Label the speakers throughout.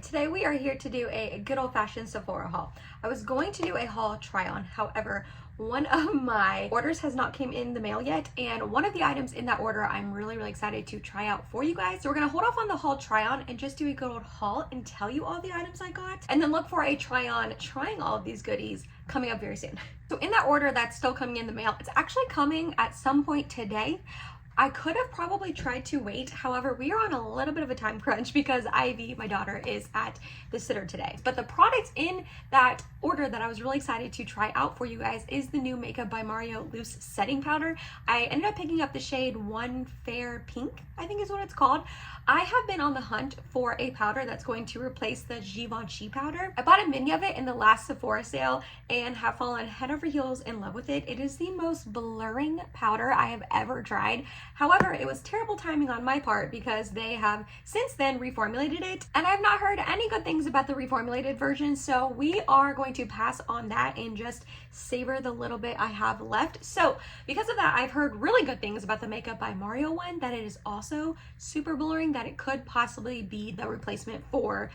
Speaker 1: Today we are here to do a good old-fashioned Sephora haul. I was going to do a haul try-on, however, one of my orders has not came in the mail yet, and one of the items in that order I'm really excited to try out for you guys. So we're gonna hold off on the haul try-on and just do a good old haul and tell you all the items I got, and then look for a try-on trying all of these goodies coming up very soon. So in that order that's still coming in the mail, it's actually coming at some point today. I could have probably tried to wait. However, we are on a little bit of a time crunch because Ivy, my daughter, is at the sitter today. But the product in that order that I was really excited to try out for you guys is the new Makeup by Mario Loose Setting Powder. I ended up picking up the shade One Fair Pink, I think is what it's called. I have been on the hunt for a powder that's going to replace the Givenchy powder. I bought a mini of it in the last Sephora sale and have fallen head over heels in love with it. It is the most blurring powder I have ever tried. However, it was terrible timing on my part because they have since then reformulated it, and I've not heard any good things about the reformulated version, so we are going to pass on that and just savor the little bit I have left. So because of that, I've heard really good things about the Makeup by Mario one, that it is also super blurring, that it could possibly be the replacement for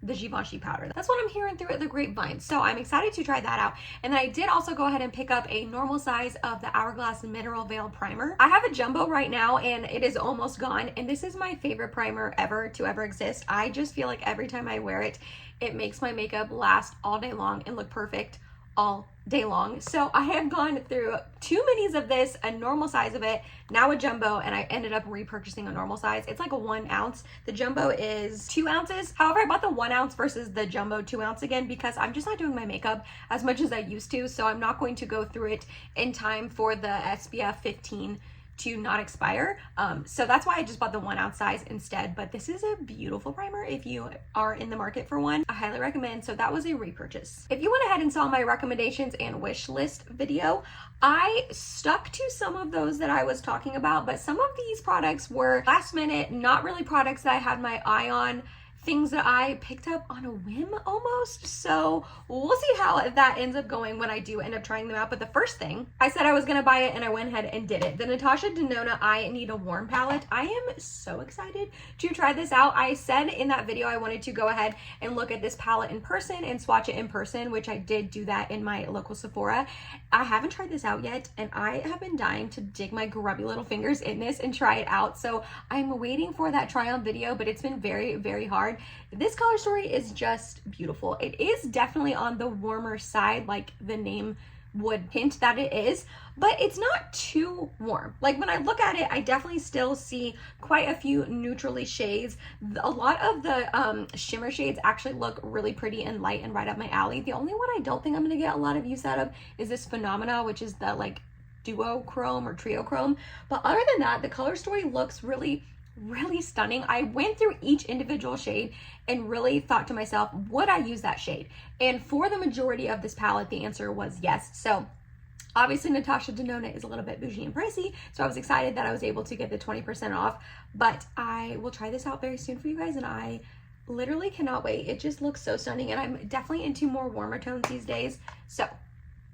Speaker 1: the Givenchy powder. That's what I'm hearing through the grapevine. So I'm excited to try that out. And then I did also go ahead and pick up a normal size of the Hourglass Mineral Veil Primer. I have a jumbo right now and it is almost gone. And this is my favorite primer ever to ever exist. I just feel like every time I wear it, it makes my makeup last all day long and look perfect all day long. So I have gone through 2 minis of this, a normal size of it, now a jumbo, and I ended up repurchasing a normal size. It's like a 1 ounce. The jumbo is 2 ounces. However, I bought the 1 ounce versus the jumbo 2 ounce again because I'm just not doing my makeup as much as I used to. So I'm not going to go through it in time for the SPF 15 to not expire. So that's why I just bought the 1 ounce size instead. But this is a beautiful primer if you are in the market for one. I highly recommend. So that was a repurchase. If you went ahead and saw my recommendations and wish list video, I stuck to some of those that I was talking about, but some of these products were last minute, not really products that I had my eye on, things that I picked up on a whim almost. So we'll see how that ends up going when I do end up trying them out. But the first thing, I said I was gonna buy it and I went ahead and did it. The Natasha Denona I Need a Warm palette. I am so excited to try this out. I said in that video I wanted to go ahead and look at this palette in person and swatch it in person, which I did do that in my local Sephora. I haven't tried this out yet and I have been dying to dig my grubby little fingers in this and try it out. So I'm waiting for that try on video, but it's been very hard. This color story is just beautiful. It is definitely on the warmer side, like the name would hint that it is, but it's not too warm. Like when I look at it, I definitely still see quite a few neutrally shades. A lot of the shimmer shades actually look really pretty and light and right up my alley. The only one I don't think I'm gonna get a lot of use out of is this Phenomena, which is the like duochrome or triochrome. But other than that, the color story looks really stunning. I went through each individual shade and really thought to myself, would I use that shade? And for the majority of this palette, the answer was yes. So obviously Natasha Denona is a little bit bougie and pricey, so I was excited that I was able to get the 20% off, but I will try this out very soon for you guys and I literally cannot wait. It just looks so stunning and I'm definitely into more warmer tones these days. So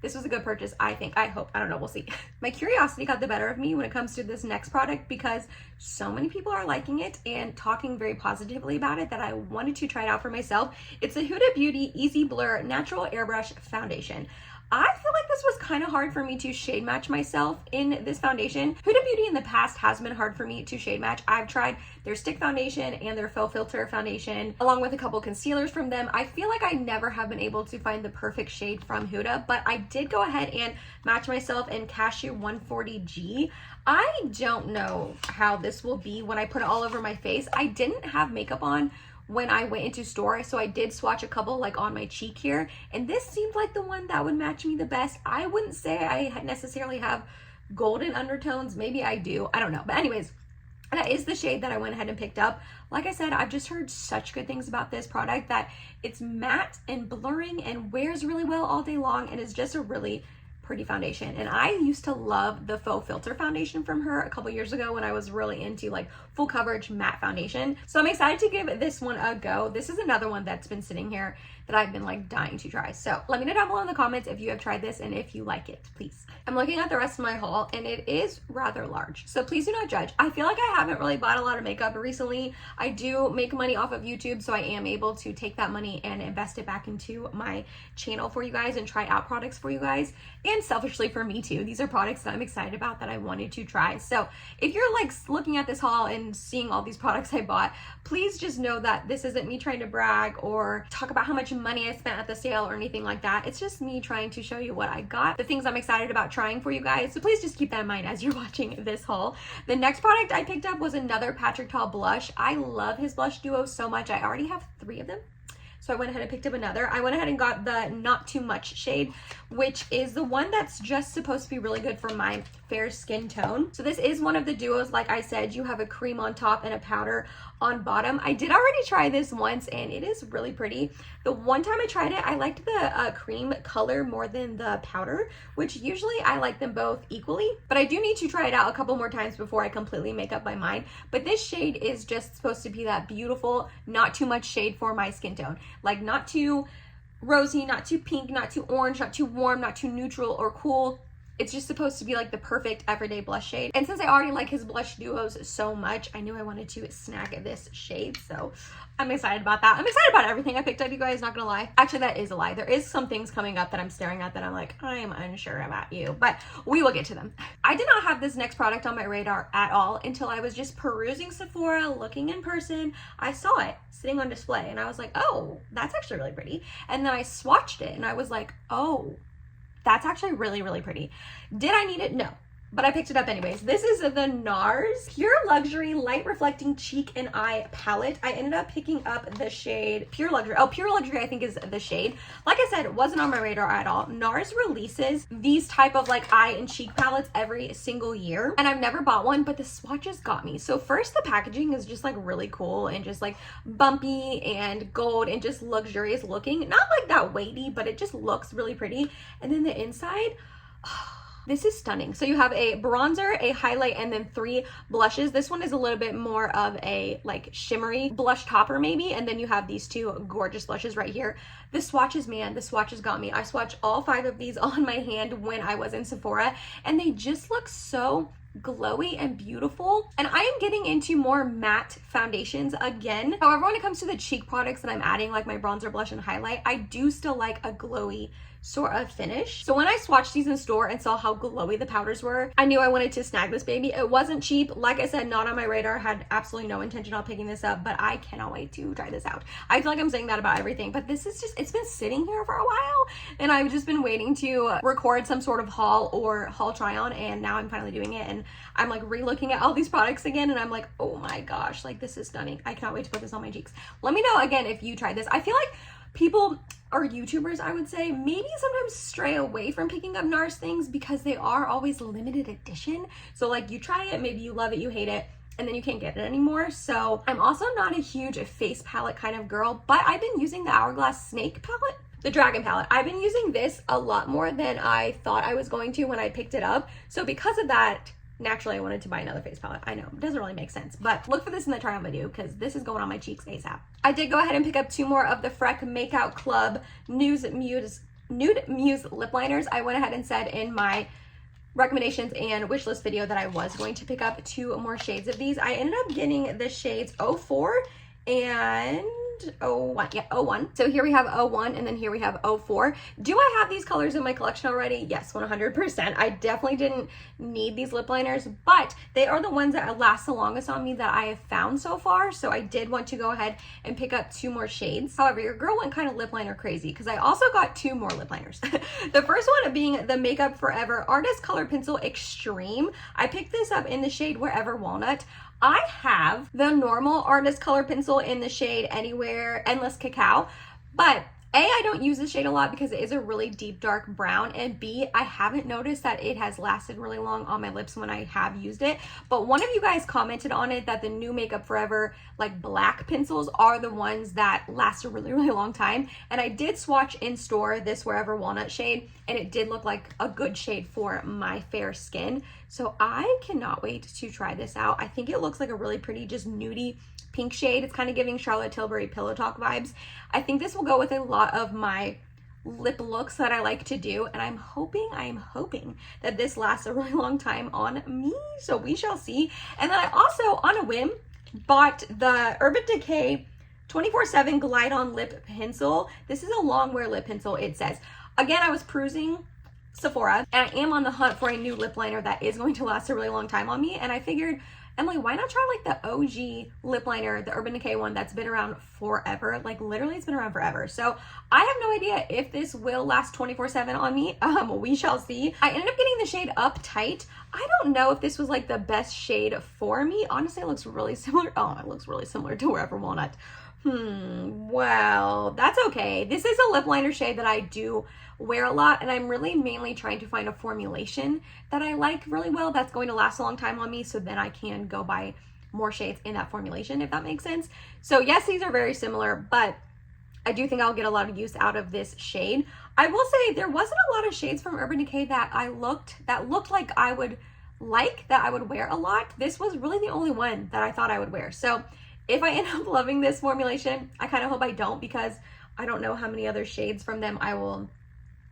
Speaker 1: this was a good purchase, I think. I hope. I don't know. We'll see. My curiosity got the better of me when it comes to this next product because so many people are liking it and talking very positively about it that I wanted to try it out for myself. It's a Huda Beauty Easy Blur Natural Airbrush Foundation. I feel like this was kind of hard for me to shade match myself in this foundation. Huda Beauty in the past has been hard for me to shade match. I've tried their stick foundation and their faux filter foundation along with a couple concealers from them. I feel like I never have been able to find the perfect shade from Huda, but I did go ahead and match myself in Cashew 140G. I don't know how this will be when I put it all over my face. I didn't have makeup on when I went into store, so I did swatch a couple like on my cheek here, and this seemed like the one that would match me the best. I wouldn't say I necessarily have golden undertones. Maybe I do, I don't know. But anyways, that is the shade that I went ahead and picked up. Like I said, I've just heard such good things about this product, that it's matte and blurring and wears really well all day long and is just a really pretty foundation. And I used to love the faux filter foundation from her a couple years ago when I was really into like full coverage matte foundation. So I'm excited to give this one a go. This is another one that's been sitting here that I've been like dying to try. So let me know down below in the comments if you have tried this and if you like it, please. I'm looking at the rest of my haul and it is rather large, so please do not judge. I feel like I haven't really bought a lot of makeup recently. I do make money off of YouTube, so I am able to take that money and invest it back into my channel for you guys and try out products for you guys, and selfishly for me too. These are products that I'm excited about that I wanted to try. So if you're like looking at this haul and seeing all these products I bought, please just know that this isn't me trying to brag or talk about how much money I spent at the sale or anything like that. It's just me trying to show you what I got, the things I'm excited about trying for you guys. So please just keep that in mind as you're watching this haul. The next product I picked up was another Patrick Ta blush. I love his blush duo so much. I already have 3 of them. So I went ahead and picked up another. I went ahead and got the Not Too Much shade, which is the one that's just supposed to be really good for my fair skin tone. So this is one of the duos. Like I said, you have a cream on top and a powder on bottom. I did already try this once and it is really pretty. The one time I tried it, I liked the cream color more than the powder, which usually I like them both equally, but I do need to try it out a couple more times before I completely make up my mind. But this shade is just supposed to be that beautiful, not too much shade for my skin tone. Like not too rosy, not too pink, not too orange, not too warm, not too neutral or cool. It's just supposed to be like the perfect everyday blush shade. And since I already like his blush duos so much, I knew I wanted to snag this shade. So I'm excited about that. I'm excited about everything I picked up, you guys, not gonna lie. Actually, that is a lie. There is some things coming up that I'm staring at that I'm like, I'm unsure about you, but we will get to them. I did not have this next product on my radar at all until I was just perusing Sephora, looking in person. I saw it sitting on display and I was like, oh, that's actually really pretty. And then I swatched it and I was like, oh, that's actually really, really pretty. Did I need it? No. But I picked it up anyways. This is the NARS Pure Luxury Light Reflecting Cheek and Eye Palette. I ended up picking up the shade Pure Luxury. Oh, Pure Luxury I think is the shade. Like I said, it wasn't on my radar at all. NARS releases these type of like eye and cheek palettes every single year. And I've never bought one, but the swatches got me. So first, the packaging is just like really cool and just like bumpy and gold and just luxurious looking. Not like that weighty, but it just looks really pretty. And then the inside, this is stunning. So you have a bronzer, a highlight, and then 3 blushes. This one is a little bit more of a like shimmery blush topper maybe. And then you have these 2 gorgeous blushes right here. The swatches, man, the swatches got me. I swatched all 5 of these on my hand when I was in Sephora and they just look so glowy and beautiful. And I am getting into more matte foundations again. However, when it comes to the cheek products that I'm adding, like my bronzer, blush, and highlight, I do still like a glowy sort of finish. So when I swatched these in store and saw how glowy the powders were, I knew I wanted to snag this baby. It wasn't cheap. Like I said, not on my radar. Had absolutely no intention on picking this up, but I cannot wait to try this out. I feel like I'm saying that about everything, but this is just, it's been sitting here for a while and I've just been waiting to record some sort of haul or haul try on, and now I'm finally doing it and I'm like re-looking at all these products again and I'm like, oh my gosh, like this is stunning. I cannot wait to put this on my cheeks. Let me know again if you tried this. I feel like people or YouTubers, I would say, maybe sometimes stray away from picking up NARS things because they are always limited edition. So like you try it, maybe you love it, you hate it, and then you can't get it anymore. So I'm also not a huge face palette kind of girl, but I've been using the Hourglass Snake palette, the Dragon palette. I've been using this a lot more than I thought I was going to when I picked it up. So because of that, naturally I wanted to buy another face palette. I know, it doesn't really make sense, but look for this in the try on video because this is going on my cheeks ASAP. I did go ahead and pick up 2 more of the Freck Makeout Club Nude Muse lip liners. I went ahead and said in my recommendations and wish list video that I was going to pick up 2 more shades of these. I ended up getting the shades 04 and 01. Yeah, 01. So here we have 01 and then here we have 04. Do I have these colors in my collection already? Yes, 100%. I definitely didn't need these lip liners, but they are the ones that last the longest on me that I have found so far. So I did want to go ahead and pick up 2 more shades. However, your girl went kind of lip liner crazy because I also got 2 more lip liners. The first one being the Makeup Forever Artist Color Pencil Extreme. I picked this up in the shade Wherever Walnut. I have the normal Artist Color Pencil in the shade Anywhere Endless Cacao, but A, I don't use this shade a lot because it is a really deep dark brown, and B, I haven't noticed that it has lasted really long on my lips when I have used it. But one of you guys commented on it that the new Makeup Forever like black pencils are the ones that last a really long time, and I did swatch in store this Wherever Walnut shade, and it did look like a good shade for my fair skin. So I cannot wait to try this out. I think it looks like a really pretty just nudie pink shade. It's kind of giving Charlotte Tilbury Pillow Talk vibes. I think this will go with a lot of my lip looks that I like to do, and I'm hoping that this lasts a really long time on me, so we shall see. And then I also, on a whim, bought the Urban Decay 24/7 Glide On Lip Pencil. This is a long wear lip pencil, it says. Again, I was perusing Sephora, and I am on the hunt for a new lip liner that is going to last a really long time on me, and I figured, Emily, why not try like the OG lip liner, the Urban Decay one that's been around forever? Like literally it's been around forever. So I have no idea if this will last 24/7 on me. We shall see. I ended up getting the shade Uptight. I don't know if this was like the best shade for me. Honestly, it looks really similar. Oh, it looks really similar to Wherever Walnut. Well, that's okay. This is a lip liner shade that I do wear a lot, and I'm really mainly trying to find a formulation that I like really well that's going to last a long time on me, so then I can go buy more shades in that formulation, if that makes sense. So yes, these are very similar, but I do think I'll get a lot of use out of this shade. I will say there wasn't a lot of shades from Urban Decay that looked like I would that I would wear a lot. This was really the only one that I thought I would wear. So if I end up loving this formulation, I kind of hope I don't, because I don't know how many other shades from them I will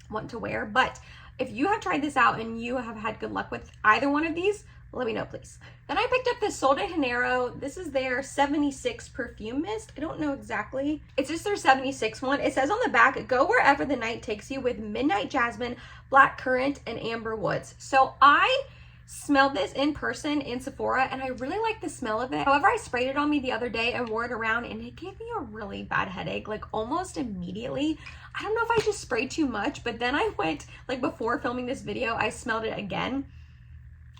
Speaker 1: want to wear. But if you have tried this out and you have had good luck with either one of these, let me know, please. Then I picked up the Sol de Janeiro. This is their 76 Perfume Mist. I don't know exactly. It's just their 76 one. It says on the back, go wherever the night takes you with Midnight Jasmine, Black Currant, and Amber Woods. So I smelled this in person in Sephora, and I really like the smell of it. However, I sprayed it on me the other day and wore it around, and it gave me a really bad headache, like almost immediately. I don't know if I just sprayed too much, but then I went, like before filming this video, I smelled it again,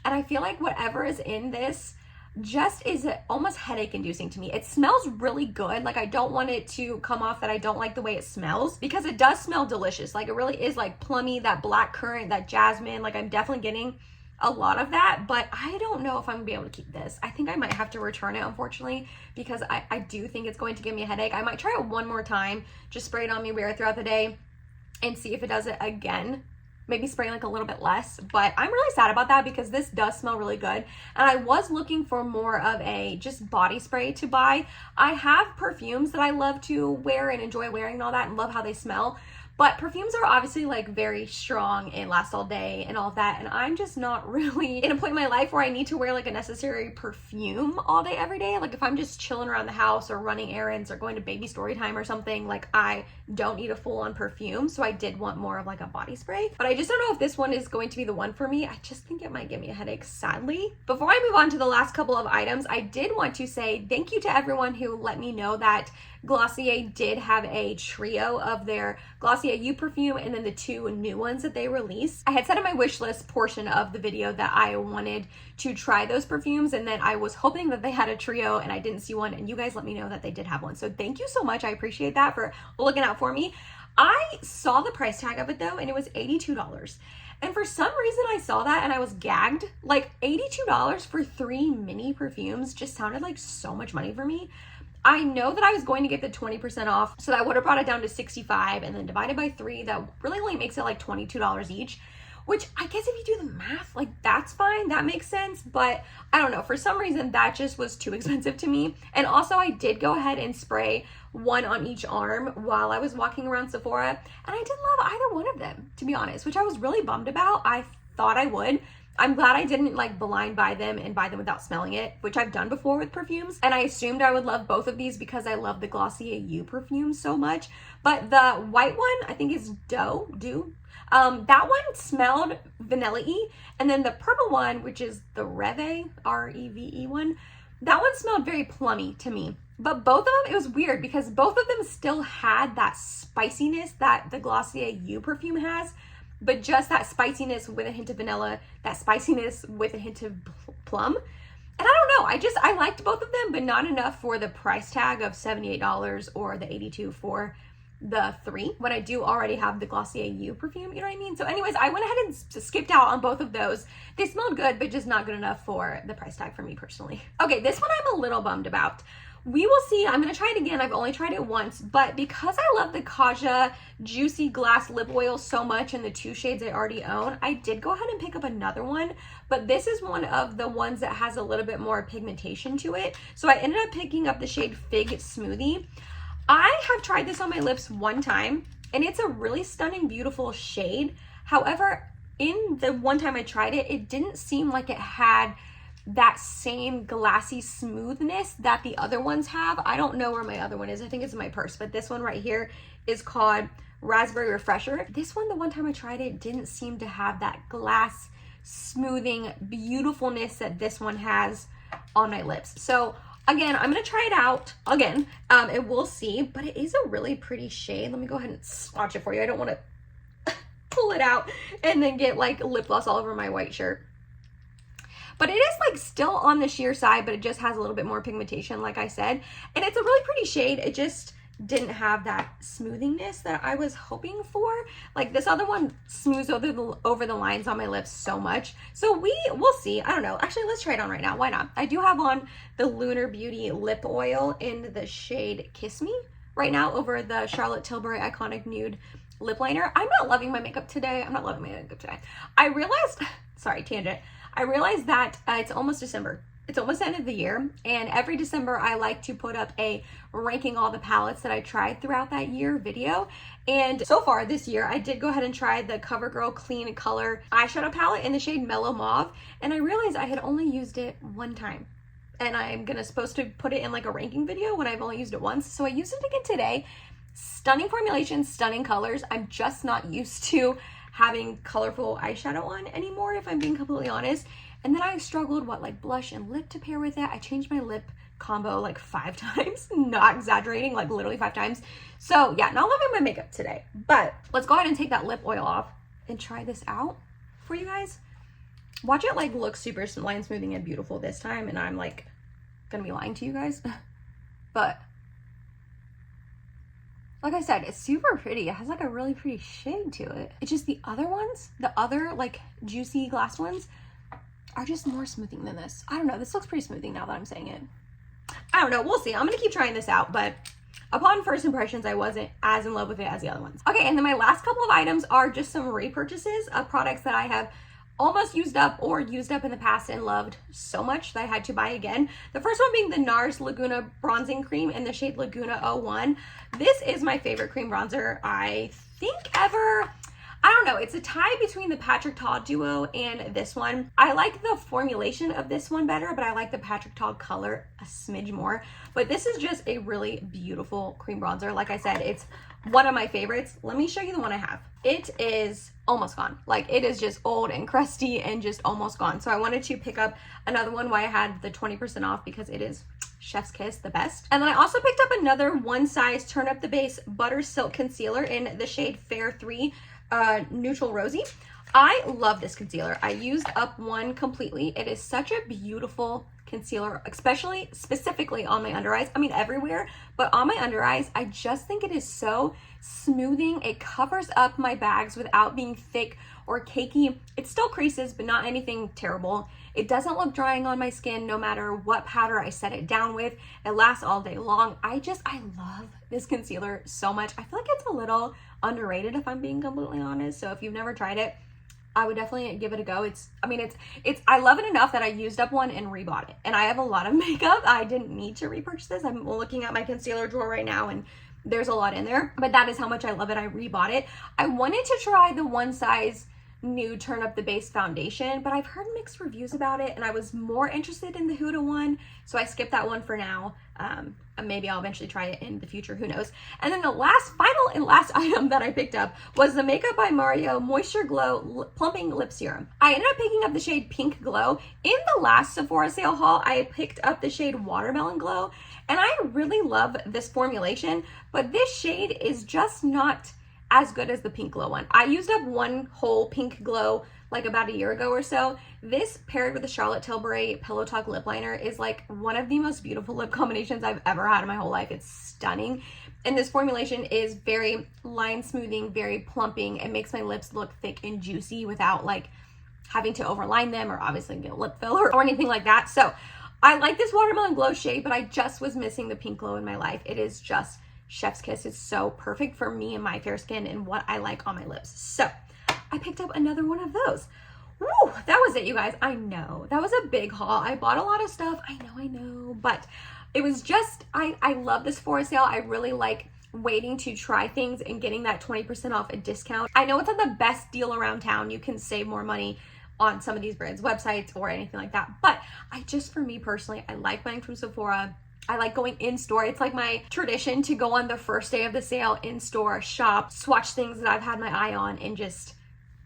Speaker 1: and I feel like whatever is in this just is almost headache inducing to me. It smells really good. Like I don't want it to come off that I don't like the way it smells, because it does smell delicious. Like it really is like plummy, that black currant, that jasmine. Like I'm definitely getting a lot of that, but I don't know if I'm gonna be able to keep this. I think I might have to return it, unfortunately, because I do think it's going to give me a headache. I might try it one more time, just spray it on me, wear it throughout the day, and see if it does it again. Maybe spray like a little bit less, but I'm really sad about that because this does smell really good. And I was looking for more of a just body spray to buy. I have perfumes that I love to wear and enjoy wearing and all that, and love how they smell. But perfumes are obviously like very strong and last all day and all of that, and I'm just not really in a point in my life where I need to wear like a necessary perfume all day every day. Like if I'm just chilling around the house or running errands or going to baby story time or something, like I don't need a full-on perfume. So I did want more of like a body spray, but I just don't know if this one is going to be the one for me. I just think it might give me a headache, sadly. Before I move on to the last couple of items, I did want to say thank you to everyone who let me know that Glossier did have a trio of their Glossier You perfume and then the two new ones that they released. I had said in my wish list portion of the video that I wanted to try those perfumes, and then I was hoping that they had a trio and I didn't see one, and you guys let me know that they did have one. So thank you so much. I appreciate that for looking out for me. I saw the price tag of it though, and it was $82. And for some reason I saw that and I was gagged. Like $82 for 3 mini perfumes just sounded like so much money for me. I know that I was going to get the 20% off, so that would have brought it down to $65, and then divided by 3, that really only makes it like $22 each, which I guess if you do the math, like that's fine, that makes sense, but I don't know, for some reason that just was too expensive to me. And also I did go ahead and spray one on each arm while I was walking around Sephora, and I didn't love either one of them, to be honest, which I was really bummed about. I thought I would. I'm glad I didn't like blind buy them and buy them without smelling it, which I've done before with perfumes. And I assumed I would love both of these because I love the Glossier You perfume so much. But the white one, I think is Dew. That one smelled vanilla-y. And then the purple one, which is the Reve, R-E-V-E one, that one smelled very plummy to me. But both of them, it was weird because both of them still had that spiciness that the Glossier You perfume has, but just that spiciness with a hint of vanilla, that spiciness with a hint of plum. And I don't know, I liked both of them, but not enough for the price tag of $78 or the $82 for the 3 when I do already have the Glossier U perfume, you know what I mean? So anyways, I went ahead and skipped out on both of those. They smelled good, but just not good enough for the price tag for me personally. Okay, this one I'm a little bummed about. We will see. I'm going to try it again. I've only tried it once, but because I love the Kaja Juicy Glass Lip Oil so much in the 2 shades I already own, I did go ahead and pick up another one, but this is one of the ones that has a little bit more pigmentation to it. So I ended up picking up the shade Fig Smoothie. I have tried this on my lips one time, and it's a really stunning, beautiful shade. However, in the one time I tried it, it didn't seem like it had that same glassy smoothness that the other ones have. I don't know where my other one is. I think it's in my purse, but this one right here is called Raspberry Refresher. This one, the one time I tried it, didn't seem to have that glass smoothing beautifulness that this one has on my lips. So again, I'm gonna try it out again, and we'll see, but it is a really pretty shade. Let me go ahead and swatch it for you. I don't wanna pull it out and then get like lip gloss all over my white shirt. But it is like still on the sheer side, but it just has a little bit more pigmentation, like I said. And it's a really pretty shade. It just didn't have that smoothingness that I was hoping for. Like this other one smooths over the lines on my lips so much. So we'll see. I don't know. Actually, let's try it on right now. Why not? I do have on the Lunar Beauty lip oil in the shade Kiss Me right now over the Charlotte Tilbury Iconic Nude lip liner. I'm not loving my makeup today. I'm not loving my makeup today. I realized, sorry, tangent. I realized that it's almost December. It's almost the end of the year, and every December I like to put up a ranking all the palettes that I tried throughout that year video. And so far this year, I did go ahead and try the CoverGirl Clean Color eyeshadow palette in the shade Mellow Mauve, and I realized I had only used it one time. And I'm supposed to put it in like a ranking video when I've only used it once. So I used it again today. Stunning formulation, stunning colors. I'm just not used to having colorful eyeshadow on anymore, if I'm being completely honest. And then I struggled like blush and lip to pair with it. I changed my lip combo like 5 times, not exaggerating, like literally 5 times. So yeah, not loving my makeup today, but let's go ahead and take that lip oil off and try this out for you guys. Watch it like look super line smoothing and beautiful this time, and I'm like gonna be lying to you guys. But like I said, it's super pretty. It has like a really pretty shade to it. It's just the other ones, the other like juicy glass ones, are just more smoothing than this. I don't know. This looks pretty smoothing now that I'm saying it. I don't know. We'll see. I'm going to keep trying this out, but upon first impressions, I wasn't as in love with it as the other ones. Okay, and then my last couple of items are just some repurchases of products that I have almost used up or used up in the past and loved so much that I had to buy again. The first one being the NARS Laguna Bronzing Cream in the shade Laguna 01. This is my favorite cream bronzer I think ever. I don't know, it's a tie between the Patrick Ta duo and this one. I like the formulation of this one better, but I like the Patrick Ta color a smidge more. But this is just a really beautiful cream bronzer. Like I said, it's one of my favorites. Let me show you the one I have. It is almost gone. Like it is just old and crusty and just almost gone. So I wanted to pick up another one while I had the 20% off because it is chef's kiss, the best. And then I also picked up another one size turn up the base butter silk concealer in the shade Fair 3 Neutral Rosy. I love this concealer. I used up one completely. It is such a beautiful concealer, especially specifically on my under eyes. I mean everywhere, but on my under eyes, I just think it is so smoothing. It covers up my bags without being thick or cakey. It still creases, but not anything terrible. It doesn't look drying on my skin no matter what powder I set it down with. It lasts all day long. I love this concealer so much. I feel like it's a little underrated if I'm being completely honest. So if you've never tried it, I would definitely give it a go. I love it enough that I used up one and rebought it. And I have a lot of makeup. I didn't need to repurchase this. I'm looking at my concealer drawer right now and there's a lot in there, but that is how much I love it. I rebought it. I wanted to try the one size nude turn up the base foundation, but I've heard mixed reviews about it and I was more interested in the Huda one, so I skipped that one for now. Maybe I'll eventually try it in the future, who knows. And then the final and last item that I picked up was the Makeup by Mario Moisture Glow Plumping Lip Serum. I ended up picking up the shade Pink Glow. In the last Sephora sale haul, I picked up the shade Watermelon Glow, and I really love this formulation, but this shade is just not as good as the Pink Glow one. I used up one whole Pink Glow like about a year ago or so. This paired with the Charlotte Tilbury Pillow Talk lip liner is like one of the most beautiful lip combinations I've ever had in my whole life. It's stunning. And this formulation is very line smoothing, very plumping. It makes my lips look thick and juicy without like having to overline them or obviously get lip filler or anything like that. So I like this Watermelon Glow shade, but I just was missing the Pink Glow in my life. It is just chef's kiss. It's so perfect for me and my fair skin and what I like on my lips. So I picked up another one of those. Woo, that was it, you guys. I know that was a big haul. I bought a lot of stuff. I know, but it was just, I love this Sephora sale. I really like waiting to try things and getting that 20% off a discount. I know it's not the best deal around town. You can save more money on some of these brands' websites or anything like that. But for me personally, I like buying from Sephora. I like going in store. It's like my tradition to go on the first day of the sale in store, shop, swatch things that I've had my eye on, and just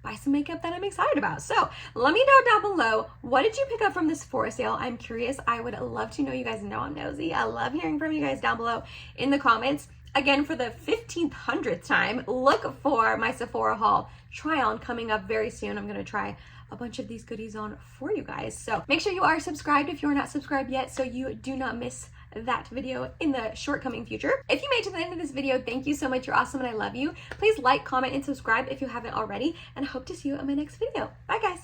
Speaker 1: buy some makeup that I'm excited about. So let me know down below, what did you pick up from this Sephora sale? I'm curious. I would love to know. You guys know I'm nosy. I love hearing from you guys down below in the comments. Again, for the 1500th time, look for my Sephora haul try on coming up very soon. I'm going to try a bunch of these goodies on for you guys. So make sure you are subscribed if you're not subscribed yet so you do not miss that video in the short coming future. If you made it to the end of this video, thank you so much. You're awesome and I love you. Please like, comment, and subscribe if you haven't already, and I hope to see you in my next video. Bye guys.